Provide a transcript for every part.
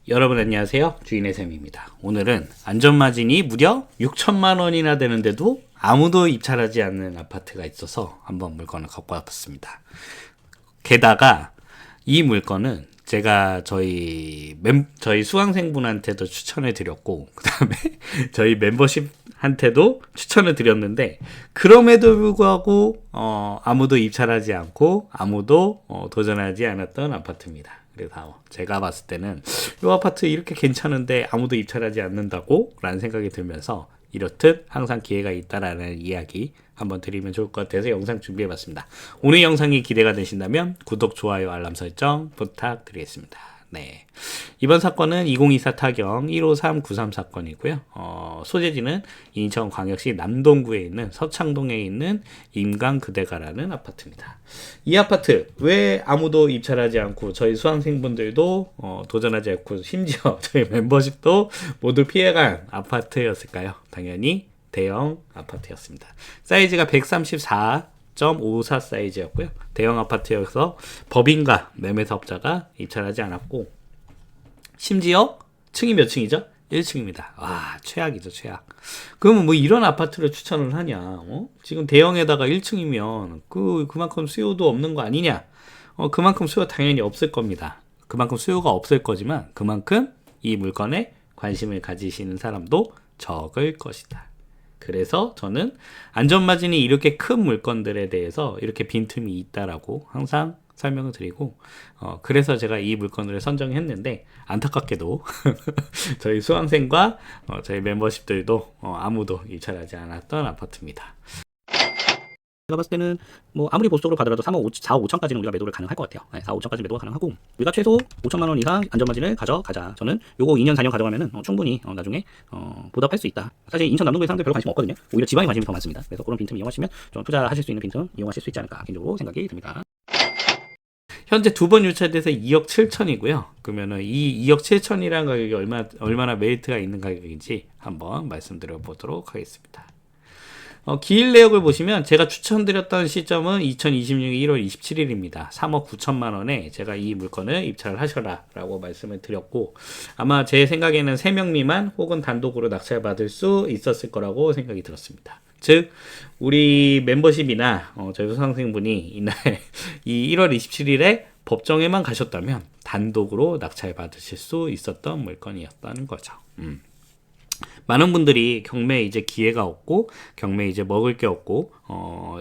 여러분 안녕하세요. 주인의 샘입니다. 오늘은 안전마진이 무려 6천만 원이나 되는데도 아무도 입찰하지 않는 아파트가 있어서 한번 물건을 갖고 와봤습니다. 게다가 이 물건은 제가 저희 수강생분한테도 추천해 드렸고, 그 다음에 저희 멤버십한테도 추천을 드렸는데, 그럼에도 불구하고 아무도 입찰하지 않고 아무도 도전하지 않았던 아파트입니다. 그래서 제가 봤을 때는 이 아파트 이렇게 괜찮은데 아무도 입찰하지 않는다고 라는 생각이 들면서, 이렇듯 항상 기회가 있다라는 이야기 한번 드리면 좋을 것 같아서 영상 준비해봤습니다. 오늘 영상이 기대가 되신다면 구독, 좋아요, 알람 설정 부탁드리겠습니다. 네, 이번 사건은 2024 타경 15393 사건이고요. 소재지는 인천광역시 남동구에 있는 서창동에 있는 임강그대가라는 아파트입니다. 이 아파트 왜 아무도 입찰하지 않고 저희 수강생분들도 도전하지 않고 심지어 저희 멤버십도 모두 피해간 아파트였을까요? 당연히 대형 아파트였습니다. 사이즈가 134.54 사이즈였고요. 대형 아파트여서 법인과 매매사업자가 입찰하지 않았고, 심지어 층이 몇 층이죠? 1층입니다. 와, 최악이죠, 최악. 그러면 뭐 이런 아파트를 추천을 하냐? 지금 대형에다가 1층이면 그만큼 수요도 없는 거 아니냐? 그만큼 수요 당연히 없을 겁니다. 그만큼 수요가 없을 거지만 그만큼 이 물건에 관심을 가지시는 사람도 적을 것이다. 그래서 저는 안전마진이 이렇게 큰 물건들에 대해서 이렇게 빈틈이 있다라고 항상 설명을 드리고, 그래서 제가 이 물건을 선정했는데, 안타깝게도 저희 수강생과 저희 멤버십들도 아무도 입찰하지 않았던 아파트입니다. 제가 봤을 때는 뭐 아무리 보수적으로 가더라도 3억 4억 5천까지는 우리가 매도를 가능할 것 같아요. 4억 5천까지 매도가 가능하고, 우리가 최소 5천만 원 이상 안전마진을 가져가자. 저는 요거 2년 4년 가져가면은 충분히 나중에 보답할 수 있다. 사실 인천 남동구에 사람들 별로 관심 없거든요. 오히려 지방에 관심이 더 많습니다. 그래서 그런 빈틈 이용하시면 좀 투자하실 수 있는 빈틈 이용하실 수 있지 않을까 개인적으로 생각이 듭니다. 현재 두 번 유찰돼서 2억 7천이고요. 그러면은 이 2억 7천이라는 가격이 얼마나 메리트가 있는 가격인지 한번 말씀드려 보도록 하겠습니다. 기일 내역을 보시면 제가 추천드렸던 시점은 2026년 1월 27일입니다. 3억 9천만 원에 제가 이 물건을 입찰을 하셔라 라고 말씀을 드렸고, 아마 제 생각에는 3명 미만 혹은 단독으로 낙찰받을 수 있었을 거라고 생각이 들었습니다. 즉 우리 멤버십이나 저희 수강생분이 이날 이 1월 27일에 법정에만 가셨다면 단독으로 낙찰받으실 수 있었던 물건이었다는 거죠. 많은 분들이 경매에 이제 기회가 없고 경매에 이제 먹을 게 없고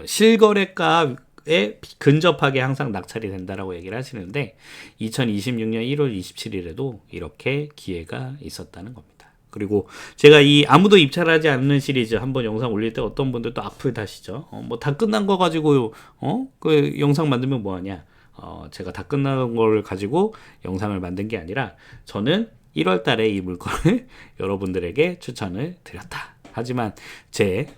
실거래가에 근접하게 항상 낙찰이 된다라고 얘기를 하시는데, 2026년 1월 27일에도 이렇게 기회가 있었다는 겁니다. 그리고 제가 이 아무도 입찰하지 않는 시리즈 한번 영상 올릴 때 어떤 분들 또 악플 다시죠. 뭐 다 끝난 거 가지고 그 영상 만들면 뭐하냐. 제가 다 끝난 걸 가지고 영상을 만든 게 아니라, 저는 1월 달에 이 물건을 여러분들에게 추천을 드렸다. 하지만 제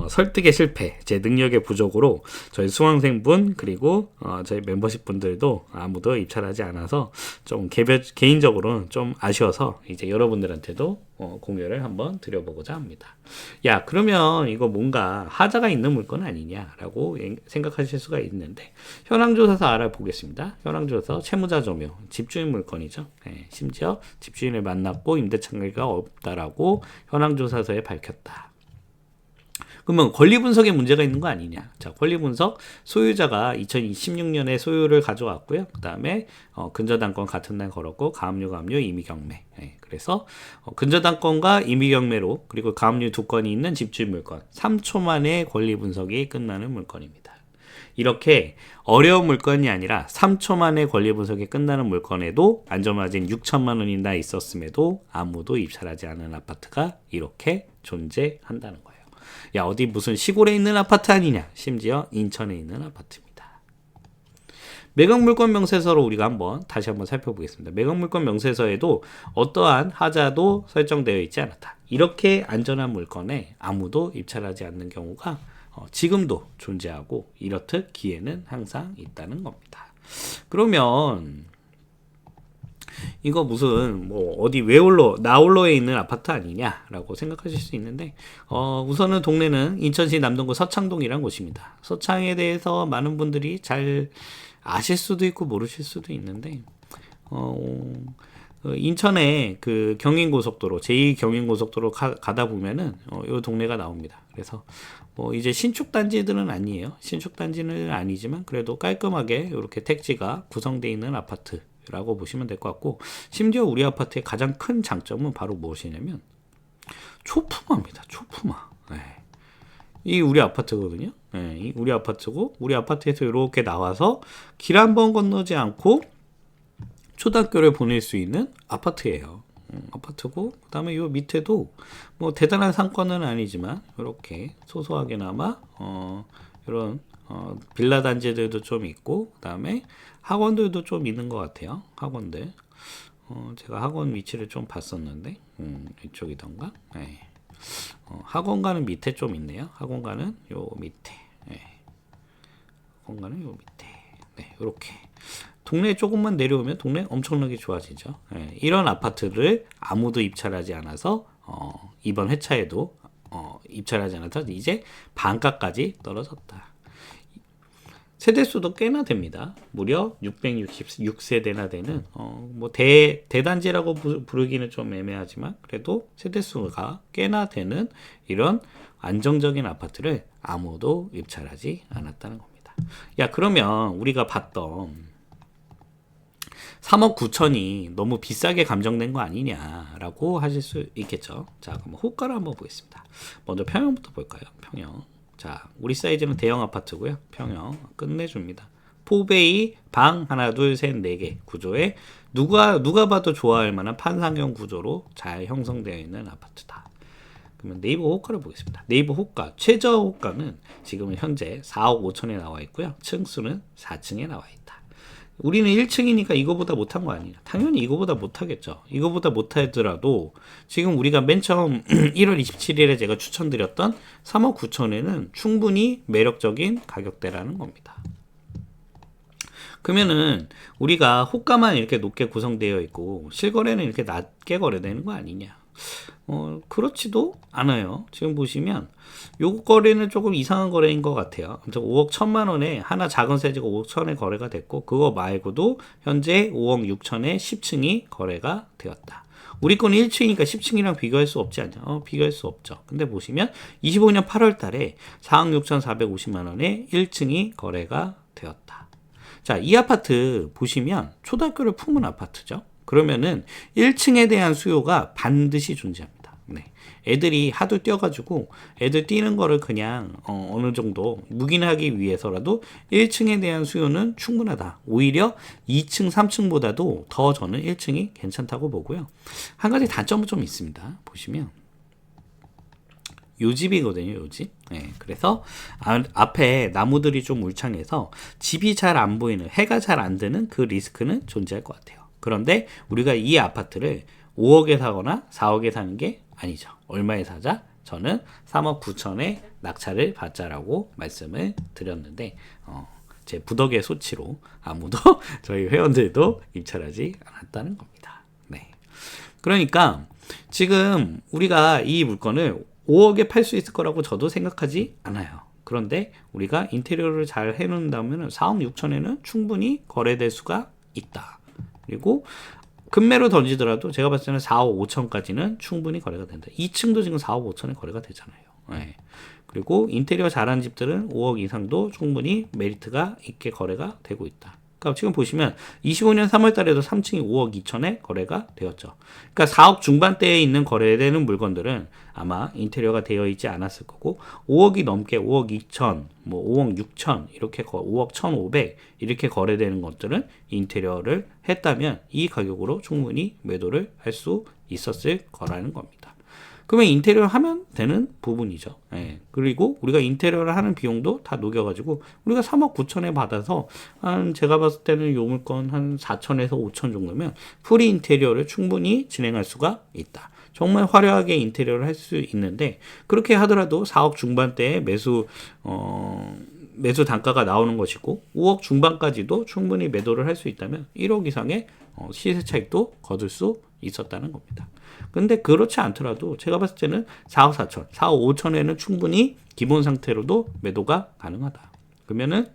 설득의 실패, 제 능력의 부족으로 저희 수강생분 그리고 저희 멤버십 분들도 아무도 입찰하지 않아서 좀 개인적으로는 좀 아쉬워서 이제 여러분들한테도 공유를 한번 드려보고자 합니다. 야, 그러면 이거 뭔가 하자가 있는 물건 아니냐라고 생각하실 수가 있는데, 현황조사서 알아보겠습니다. 현황조사서 채무자 점유, 집주인 물건이죠. 네, 심지어 집주인을 만났고 임대차가 없다라고 현황조사서에 밝혔다. 그러면 권리 분석에 문제가 있는 거 아니냐? 자, 권리 분석, 소유자가 2016년에 소유를 가져왔고요. 그 다음에 근저당권 같은 날 걸었고, 가압류, 임의경매. 네, 그래서 근저당권과 임의경매로, 그리고 가압류 두 건이 있는 집주인 물건, 3초 만에 권리 분석이 끝나는 물건입니다. 이렇게 어려운 물건이 아니라 3초 만에 권리 분석이 끝나는 물건에도 안전마진 6천만 원이나 있었음에도 아무도 입찰하지 않은 아파트가 이렇게 존재한다는 거예요. 야, 어디 무슨 시골에 있는 아파트 아니냐? 심지어 인천에 있는 아파트입니다. 매각물건 명세서로 우리가 다시 한번 살펴보겠습니다. 매각물건 명세서에도 어떠한 하자도 설정되어 있지 않았다. 이렇게 안전한 물건에 아무도 입찰하지 않는 경우가 지금도 존재하고, 이렇듯 기회는 항상 있다는 겁니다. 그러면 이거 무슨 뭐 어디 나홀로에 있는 아파트 아니냐라고 생각하실 수 있는데, 우선은 동네는 인천시 남동구 서창동이라는 곳입니다. 서창에 대해서 많은 분들이 잘 아실 수도 있고 모르실 수도 있는데, 인천에 그 경인고속도로, 제2경인고속도로 가다 보면은 요 동네가 나옵니다. 그래서 뭐 이제 신축 단지들은 아니에요. 신축 단지는 아니지만 그래도 깔끔하게 이렇게 택지가 구성되어 있는 아파트라고 보시면 될 것 같고, 심지어 우리 아파트의 가장 큰 장점은 바로 무엇이냐면 초품화입니다. 초품화. 네. 이 우리 아파트거든요. 네, 이 우리 아파트고, 우리 아파트에서 이렇게 나와서 길 한 번 건너지 않고 초등학교를 보낼 수 있는 아파트예요. 아파트고, 그 다음에 요 밑에도 뭐 대단한 상권은 아니지만 이렇게 소소하게나마 이런 빌라 단지들도 좀 있고, 그 다음에 학원들도 좀 있는 것 같아요. 학원들. 제가 학원 위치를 좀 봤었는데 이쪽이던가. 네. 학원가는 밑에 좀 있네요. 학원가는 요 밑에. 네. 학원가는 요 밑에. 네, 이렇게. 동네 조금만 내려오면 동네 엄청나게 좋아지죠. 네, 이런 아파트를 아무도 입찰하지 않아서 이번 회차에도 입찰하지 않아서 이제 반가까지 떨어졌다. 세대수도 꽤나 됩니다. 무려 666세대나 되는 뭐 대단지라고 부르기는 좀 애매하지만 그래도 세대수가 꽤나 되는 이런 안정적인 아파트를 아무도 입찰하지 않았다는 겁니다. 야, 그러면 우리가 봤던 3억 9천이 너무 비싸게 감정된 거 아니냐라고 하실 수 있겠죠. 자, 그럼 호가를 한번 보겠습니다. 먼저 평형부터 볼까요? 평형. 자, 우리 사이즈는 대형 아파트고요. 평형 끝내줍니다. 4베이 방 하나 둘 셋 네 개 구조에 누가 봐도 좋아할 만한 판상형 구조로 잘 형성되어 있는 아파트다. 그러면 네이버 호가를 보겠습니다. 네이버 호가 최저 호가는 지금 현재 4억 5천에 나와 있고요. 층수는 4층에 나와 있다. 우리는 1층이니까 이거보다 못한 거 아니에요. 당연히 이거보다 못하겠죠. 이거보다 못하더라도 지금 우리가 맨 처음 1월 27일에 제가 추천드렸던 3억 9천에는 충분히 매력적인 가격대라는 겁니다. 그러면은 우리가 호가만 이렇게 높게 구성되어 있고 실거래는 이렇게 낮게 거래되는 거 아니냐? 그렇지도 않아요. 지금 보시면 요 거래는 조금 이상한 거래인 것 같아요. 아무튼 5억 1천만 원에 하나 작은 사이즈가 5억 1천에 거래가 됐고, 그거 말고도 현재 5억 6천에 10층이 거래가 되었다. 우리 거는 1층이니까 10층이랑 비교할 수 없지 않냐? 비교할 수 없죠. 근데 보시면 25년 8월 달에 4억 6,450만 원에 1층이 거래가 되었다. 자, 이 아파트 보시면 초등학교를 품은 아파트죠. 그러면은 1층에 대한 수요가 반드시 존재합니다. 네. 애들이 하도 뛰어가지고 애들 뛰는 거를 그냥 어느 정도 묵인하기 위해서라도 1층에 대한 수요는 충분하다. 오히려 2층, 3층보다도 더 저는 1층이 괜찮다고 보고요. 한 가지 단점은 좀 있습니다. 보시면 요 집이거든요, 요 집. 네, 그래서 앞에 나무들이 좀 울창해서 집이 잘 안 보이는, 해가 잘 안 드는 그 리스크는 존재할 것 같아요. 그런데 우리가 이 아파트를 5억에 사거나 4억에 사는 게 아니죠. 얼마에 사자? 저는 3억 9천에 낙찰을 받자라고 말씀을 드렸는데 제 부덕의 소치로 아무도 저희 회원들도 입찰하지 않았다는 겁니다. 네. 그러니까 지금 우리가 이 물건을 5억에 팔 수 있을 거라고 저도 생각하지 않아요. 그런데 우리가 인테리어를 잘 해놓는다면 4억 6천에는 충분히 거래될 수가 있다. 그리고 금매로 던지더라도 제가 봤을 때는 4억 5천까지는 충분히 거래가 된다. 2층도 지금 4억 5천에 거래가 되잖아요. 네. 그리고 인테리어 잘한 집들은 5억 이상도 충분히 메리트가 있게 거래가 되고 있다. 그러니까 지금 보시면 25년 3월 달에도 3층이 5억 2천에 거래가 되었죠. 그러니까 4억 중반대에 있는 거래되는 물건들은 아마 인테리어가 되어 있지 않았을 거고 5억이 넘게 5억 2천, 뭐 5억 6천 이렇게 5억 1,500 이렇게 거래되는 것들은 인테리어를 했다면 이 가격으로 충분히 매도를 할 수 있었을 거라는 겁니다. 그러면 인테리어를 하면 되는 부분이죠. 예. 그리고 우리가 인테리어를 하는 비용도 다 녹여가지고 우리가 3억 9천에 받아서 제가 봤을 때는 요 물건 한 4천에서 5천 정도면 풀이 인테리어를 충분히 진행할 수가 있다. 정말 화려하게 인테리어를 할 수 있는데 그렇게 하더라도 4억 중반대에 매수 단가가 나오는 것이고 5억 중반까지도 충분히 매도를 할 수 있다면 1억 이상의 시세 차익도 거둘 수 있었다는 겁니다. 근데 그렇지 않더라도 제가 봤을 때는 4억 4천, 4억 5천에는 충분히 기본 상태로도 매도가 가능하다. 그러면은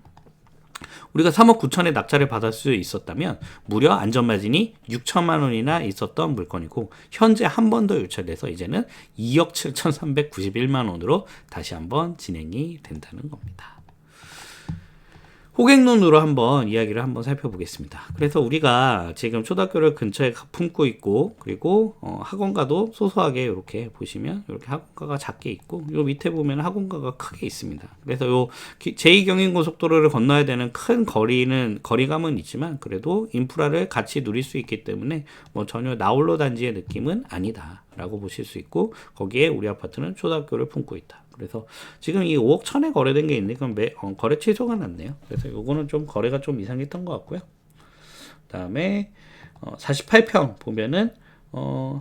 우리가 3억 9천에 낙찰을 받을 수 있었다면 무려 안전마진이 6천만 원이나 있었던 물건이고 현재 한 번 더 유찰돼서 이제는 2억 7,391만 원으로 다시 한번 진행이 된다는 겁니다. 호갱론으로 한번 이야기를 한번 살펴보겠습니다. 그래서 우리가 지금 초등학교를 근처에 품고 있고 그리고 학원가도 소소하게 이렇게 보시면 이렇게 학원가가 작게 있고 요 밑에 보면 학원가가 크게 있습니다. 그래서 요 제2경인고속도로를 건너야 되는 큰 거리감은 있지만 그래도 인프라를 같이 누릴 수 있기 때문에 뭐 전혀 나홀로 단지의 느낌은 아니다 라고 보실 수 있고 거기에 우리 아파트는 초등학교를 품고 있다. 그래서 지금 이 5억 1천에 거래된 게 있는데 그럼 거래 취소가 났네요. 그래서 요거는 좀 거래가 좀 이상했던 것 같고요. 그다음에 48평 보면은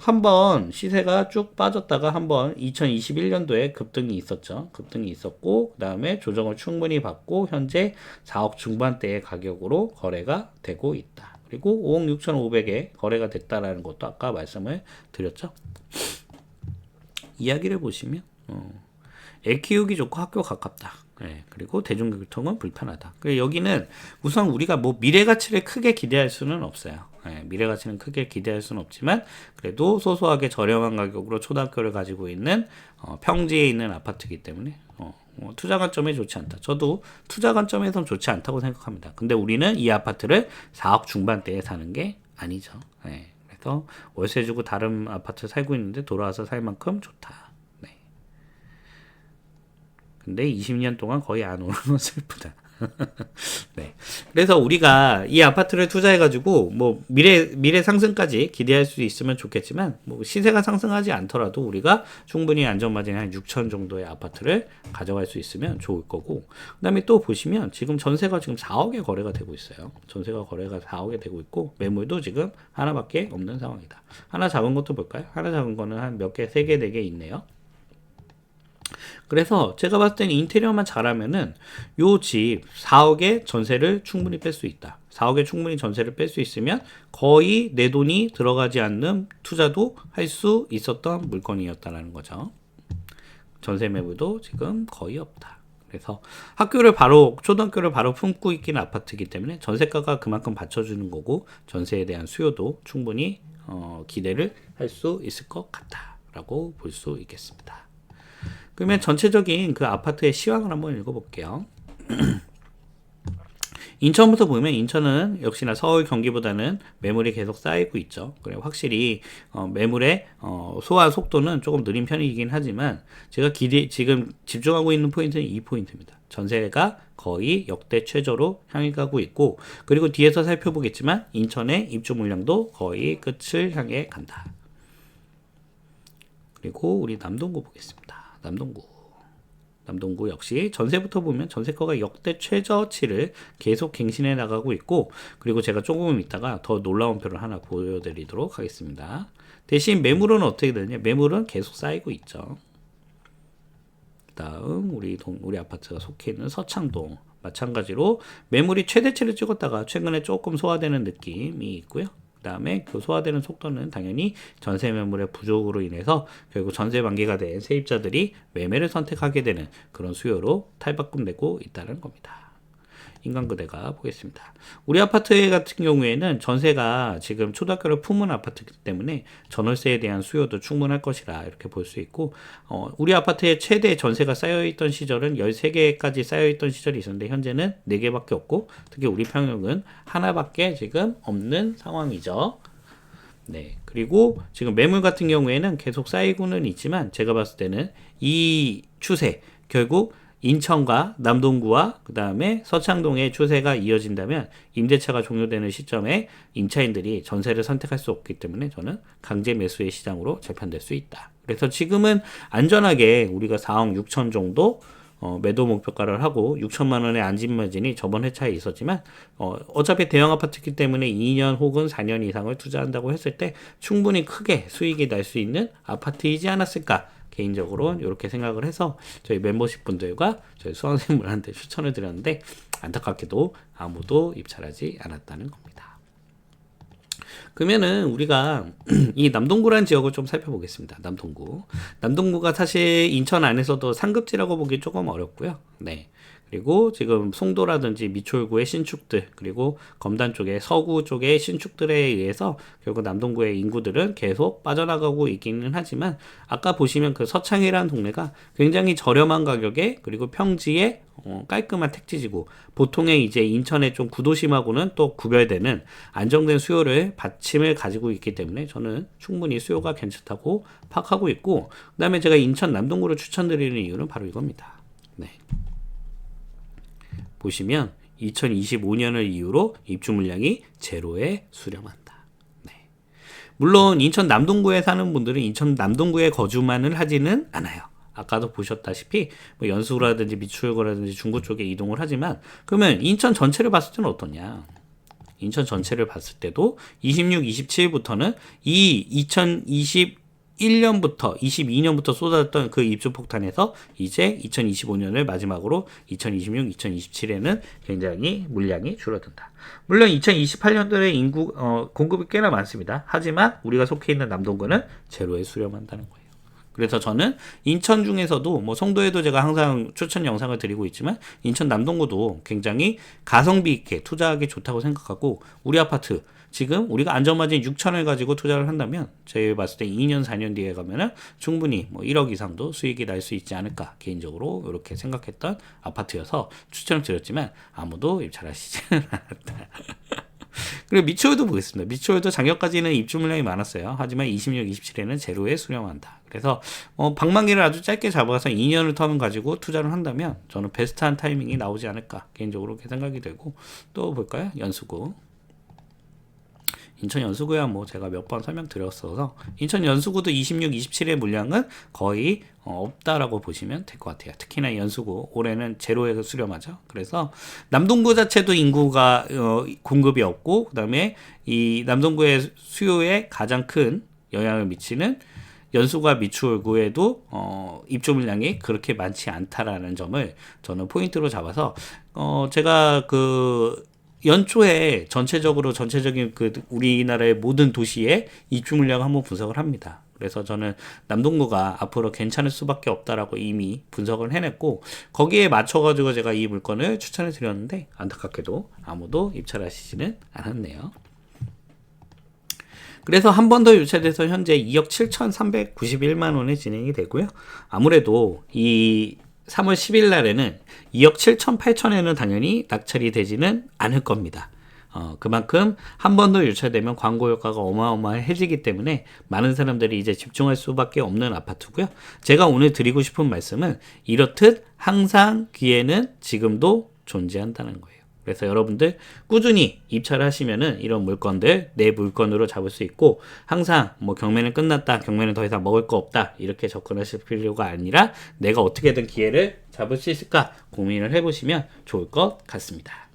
한번 시세가 쭉 빠졌다가 한번 2021년도에 급등이 있었죠. 급등이 있었고 그다음에 조정을 충분히 받고 현재 4억 중반대의 가격으로 거래가 되고 있다. 그리고 5억 6,500에 거래가 됐다라는 것도 아까 말씀을 드렸죠. 이야기를 보시면 애 키우기 좋고 학교 가깝다. 네, 그리고 대중교통은 불편하다. 여기는 우선 우리가 뭐 미래 가치를 크게 기대할 수는 없어요. 네, 미래 가치는 크게 기대할 수는 없지만 그래도 소소하게 저렴한 가격으로 초등학교를 가지고 있는 평지에 있는 아파트이기 때문에 투자 관점에 좋지 않다. 저도 투자 관점에선 좋지 않다고 생각합니다. 근데 우리는 이 아파트를 4억 중반대에 사는 게 아니죠. 네, 그래서 월세 주고 다른 아파트 살고 있는데 돌아와서 살 만큼 좋다. 근데 20년 동안 거의 안 오는 건 슬프다. 네. 그래서 우리가 이 아파트를 투자해가지고 뭐 미래 상승까지 기대할 수 있으면 좋겠지만 뭐 시세가 상승하지 않더라도 우리가 충분히 안전마진 한 6천 정도의 아파트를 가져갈 수 있으면 좋을 거고 그다음에 또 보시면 지금 전세가 지금 4억에 거래가 되고 있어요. 전세가 거래가 4억에 되고 있고 매물도 지금 하나밖에 없는 상황이다. 하나 작은 것도 볼까요? 하나 작은 거는 한 몇 개, 3개, 4개 있네요. 그래서 제가 봤을 때는 인테리어만 잘하면은 요 집 4억에 전세를 충분히 뺄 수 있다. 4억에 충분히 전세를 뺄 수 있으면 거의 내 돈이 들어가지 않는 투자도 할 수 있었던 물건이었다는 거죠. 전세 매물도 지금 거의 없다. 그래서 초등학교를 바로 품고 있기는 아파트이기 때문에 전세가가 그만큼 받쳐주는 거고 전세에 대한 수요도 충분히 기대를 할 수 있을 것 같다라고 볼 수 있겠습니다. 그러면 전체적인 그 아파트의 시황을 한번 읽어볼게요. 인천부터 보면 인천은 역시나 서울 경기보다는 매물이 계속 쌓이고 있죠. 그래 확실히 매물의 소화 속도는 조금 느린 편이긴 하지만 제가 지금 집중하고 있는 포인트는 이 포인트입니다. 전세가 거의 역대 최저로 향해 가고 있고 그리고 뒤에서 살펴보겠지만 인천의 입주 물량도 거의 끝을 향해 간다. 그리고 우리 남동구 보겠습니다. 남동구 역시 전세부터 보면 전세가가 역대 최저치를 계속 갱신해 나가고 있고 그리고 제가 조금 있다가 더 놀라운 표를 하나 보여드리도록 하겠습니다. 대신 매물은 어떻게 되느냐? 매물은 계속 쌓이고 있죠. 다음 우리 아파트가 속해 있는 서창동 마찬가지로 매물이 최대치를 찍었다가 최근에 조금 소화되는 느낌이 있고요. 그 다음에 그 소화되는 속도는 당연히 전세 매물의 부족으로 인해서 결국 전세 만기가 된 세입자들이 매매를 선택하게 되는 그런 수요로 탈바꿈되고 있다는 겁니다. 인간그대가 보겠습니다. 우리 아파트 같은 경우에는 전세가 지금 초등학교를 품은 아파트이기 때문에 전월세에 대한 수요도 충분할 것이라 이렇게 볼 수 있고 우리 아파트에 최대 전세가 쌓여있던 시절은 13개까지 쌓여있던 시절이 있었는데 현재는 4개밖에 없고 특히 우리 평형은 하나밖에 지금 없는 상황이죠. 네. 그리고 지금 매물 같은 경우에는 계속 쌓이고는 있지만 제가 봤을 때는 이 추세 결국 인천과 남동구와 그 다음에 서창동의 추세가 이어진다면 임대차가 종료되는 시점에 임차인들이 전세를 선택할 수 없기 때문에 저는 강제 매수의 시장으로 재편될 수 있다. 그래서 지금은 안전하게 우리가 4억 6천 정도 매도 목표가를 하고 6천만 원의 안진마진이 저번 회차에 있었지만 어차피 대형 아파트이기 때문에 2년 혹은 4년 이상을 투자한다고 했을 때 충분히 크게 수익이 날 수 있는 아파트이지 않았을까 개인적으로 이렇게 생각을 해서 저희 멤버십 분들과 저희 수강생분한테 추천을 드렸는데 안타깝게도 아무도 입찰하지 않았다는 겁니다. 그러면은 우리가 이 남동구라는 지역을 좀 살펴보겠습니다. 남동구가 사실 인천 안에서도 상급지라고 보기 조금 어렵고요. 네. 그리고 지금 송도라든지 미추홀구의 신축들, 그리고 검단 쪽에 서구 쪽의 신축들에 의해서 결국 남동구의 인구들은 계속 빠져나가고 있기는 하지만, 아까 보시면 그 서창이라는 동네가 굉장히 저렴한 가격에, 그리고 평지에 깔끔한 택지지구, 보통의 이제 인천의 좀 구도심하고는 또 구별되는 안정된 수요를 받침을 가지고 있기 때문에 저는 충분히 수요가 괜찮다고 파악하고 있고, 그 다음에 제가 인천 남동구를 추천드리는 이유는 바로 이겁니다. 네. 보시면 2025년을 이후로 입주 물량이 제로에 수렴한다. 네. 물론 인천 남동구에 사는 분들은 인천 남동구에 거주만을 하지는 않아요. 아까도 보셨다시피 뭐 연수구라든지 미추홀구라든지 중구 쪽에 이동을 하지만, 그러면 인천 전체를 봤을 때는 어떠냐? 인천 전체를 봤을 때도 26, 27부터는 이 2021년부터 22년부터 쏟아졌던 그 입주 폭탄에서 이제 2025년을 마지막으로 2026, 2027에는 굉장히 물량이 줄어든다. 물론 2028년도에 인구 공급이 꽤나 많습니다. 하지만 우리가 속해 있는 남동구는 제로에 수렴한다는 거예요. 그래서 저는 인천 중에서도 뭐 송도에도 제가 항상 추천 영상을 드리고 있지만, 인천 남동구도 굉장히 가성비 있게 투자하기 좋다고 생각하고, 우리 아파트 지금 우리가 안전마진 6천을 가지고 투자를 한다면 제가 봤을 때 2년 4년 뒤에 가면은 충분히 뭐 1억 이상도 수익이 날 수 있지 않을까, 개인적으로 이렇게 생각했던 아파트여서 추천을 드렸지만 아무도 입찰하시지는 않았다. 그리고 미추홀도 보겠습니다. 미추홀도 작년까지는 입주 물량이 많았어요. 하지만 26, 27에는 제로에 수렴한다. 그래서 방만기를 아주 짧게 잡아서 2년을 텀을 가지고 투자를 한다면 저는 베스트한 타이밍이 나오지 않을까, 개인적으로 그렇게 생각이 되고, 또 볼까요? 연수구. 인천 연수구야 뭐 제가 몇 번 설명드렸어서, 인천 연수구도 26, 27의 물량은 거의 없다라고 보시면 될 것 같아요. 특히나 연수구 올해는 제로에서 수렴하죠. 그래서 남동구 자체도 인구가 공급이 없고, 그 다음에 이 남동구의 수요에 가장 큰 영향을 미치는 연수구와 미추홀구에도 입주 물량이 그렇게 많지 않다라는 점을 저는 포인트로 잡아서 제가 그 연초에 전체적인 그 우리나라의 모든 도시의 입주 물량을 한번 분석을 합니다. 그래서 저는 남동구가 앞으로 괜찮을 수밖에 없다라고 이미 분석을 해냈고, 거기에 맞춰가지고 제가 이 물건을 추천해 드렸는데 안타깝게도 아무도 입찰하시지는 않았네요. 그래서 한 번 더 유찰돼서 현재 2억 7,391만 원에 진행이 되고요. 아무래도 이 3월 10일 날에는 2억 7천 8천에는 당연히 낙찰이 되지는 않을 겁니다. 그만큼 한 번 더 유찰되면 광고 효과가 어마어마해지기 때문에 많은 사람들이 이제 집중할 수밖에 없는 아파트고요. 제가 오늘 드리고 싶은 말씀은 이렇듯 항상 기회는 지금도 존재한다는 거예요. 그래서 여러분들 꾸준히 입찰을 하시면은 이런 물건들 내 물건으로 잡을 수 있고, 항상 뭐 경매는 끝났다, 경매는 더 이상 먹을 거 없다, 이렇게 접근하실 필요가 아니라 내가 어떻게든 기회를 잡을 수 있을까 고민을 해보시면 좋을 것 같습니다.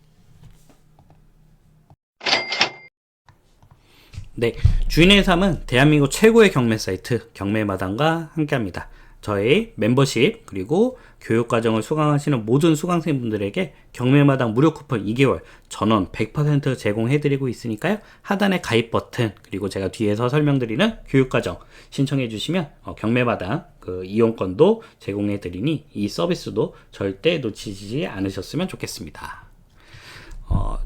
네, 주인의 삶은 대한민국 최고의 경매 사이트 경매마당과 함께합니다. 저희 멤버십 그리고 교육과정을 수강하시는 모든 수강생분들에게 경매마당 무료 쿠폰 2개월 전원 100% 제공해드리고 있으니까요. 하단에 가입 버튼, 그리고 제가 뒤에서 설명드리는 교육과정 신청해 주시면 경매마당 그 이용권도 제공해드리니 이 서비스도 절대 놓치지 않으셨으면 좋겠습니다.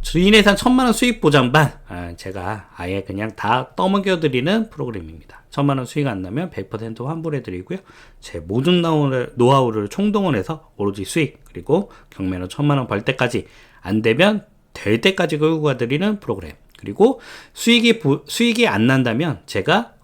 주인예산 1,000만원 수익 보장반, 제가 아예 그냥 다 떠먹여드리는 프로그램입니다. 1,000만원 수익 안 나면 100% 환불해드리고요. 제 모든 노하우를 총동원해서 오로지 수익, 그리고 경매로 1,000만원 벌 때까지, 안 되면 될 때까지 끌고 가드리는 프로그램. 그리고 수익이 안 난다면 제가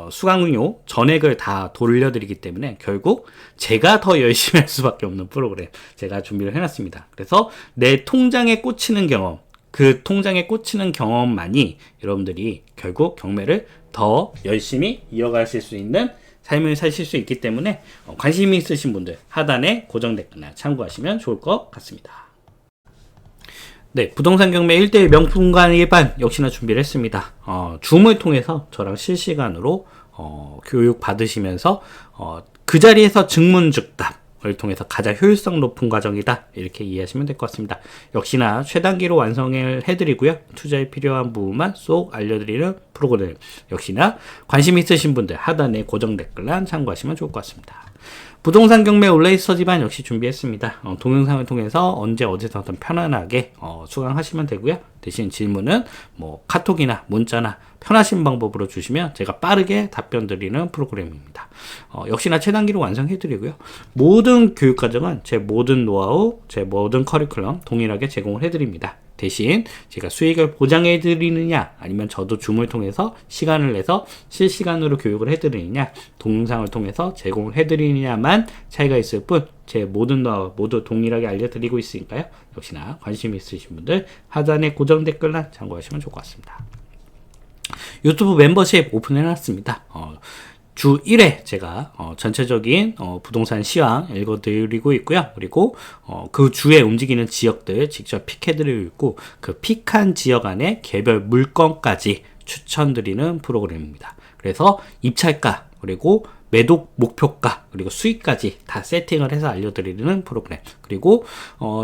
수강료 전액을 다 돌려드리기 때문에 결국 제가 더 열심히 할 수밖에 없는 프로그램 제가 준비를 해놨습니다. 그래서 내 통장에 꽂히는 경험, 그 통장에 꽂히는 경험만이 여러분들이 결국 경매를 더 열심히 이어가실 수 있는 삶을 사실 수 있기 때문에 관심이 있으신 분들 하단에 고정 댓글을 참고하시면 좋을 것 같습니다. 네, 부동산 경매 1대1 명품관 일반 역시나 준비를 했습니다. 줌을 통해서 저랑 실시간으로 교육 받으시면서 그 자리에서 증문즉답을 통해서 가장 효율성 높은 과정이다, 이렇게 이해하시면 될 것 같습니다. 역시나 최단기로 완성을 해드리고요. 투자에 필요한 부분만 쏙 알려드리는 프로그램, 역시나 관심 있으신 분들 하단에 고정 댓글란 참고하시면 좋을 것 같습니다. 부동산 경매 온라인 서지반 역시 준비했습니다. 동영상을 통해서 언제 어디서든 편안하게 수강하시면 되고요. 대신 질문은 뭐 카톡이나 문자나 편하신 방법으로 주시면 제가 빠르게 답변 드리는 프로그램입니다. 역시나 최단기로 완성해드리고요. 모든 교육과정은 제 모든 노하우, 제 모든 커리큘럼 동일하게 제공을 해드립니다. 대신 제가 수익을 보장해 드리느냐 아니면 저도 줌을 통해서 시간을 내서 실시간으로 교육을 해 드리느냐 동영상을 통해서 제공을 해 드리느냐만 차이가 있을 뿐 제 모든 노하우 모두 동일하게 알려드리고 있으니까요. 역시나 관심 있으신 분들 하단의 고정 댓글란 참고하시면 좋을 것 같습니다. 유튜브 멤버십 오픈해 놨습니다. 주 1회 제가 전체적인 부동산 시황 읽어드리고 있고요. 그리고 그 주에 움직이는 지역들 직접 픽해드리고 있고 그 픽한 지역 안에 개별 물건까지 추천드리는 프로그램입니다. 그래서 입찰가 그리고 매도 목표가 그리고 수익까지 다 세팅을 해서 알려드리는 프로그램. 그리고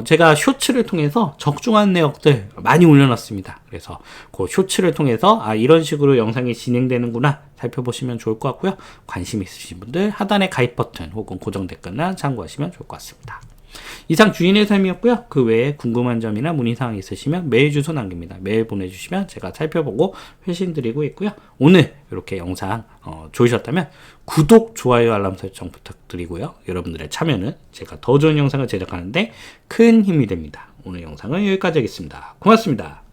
제가 쇼츠를 통해서 적중한 내역들 많이 올려놨습니다. 그래서 그 쇼츠를 통해서 이런 식으로 영상이 진행되는구나 살펴보시면 좋을 것 같고요. 관심 있으신 분들 하단의 가입 버튼 혹은 고정 댓글란 참고하시면 좋을 것 같습니다. 이상 주인의 삶이었고요. 그 외에 궁금한 점이나 문의사항 있으시면 메일 주소 남깁니다. 메일 보내주시면 제가 살펴보고 회신 드리고 있고요. 오늘 이렇게 영상 좋으셨다면 구독, 좋아요, 알람 설정 부탁드리고요. 여러분들의 참여는 제가 더 좋은 영상을 제작하는데 큰 힘이 됩니다. 오늘 영상은 여기까지 하겠습니다. 고맙습니다.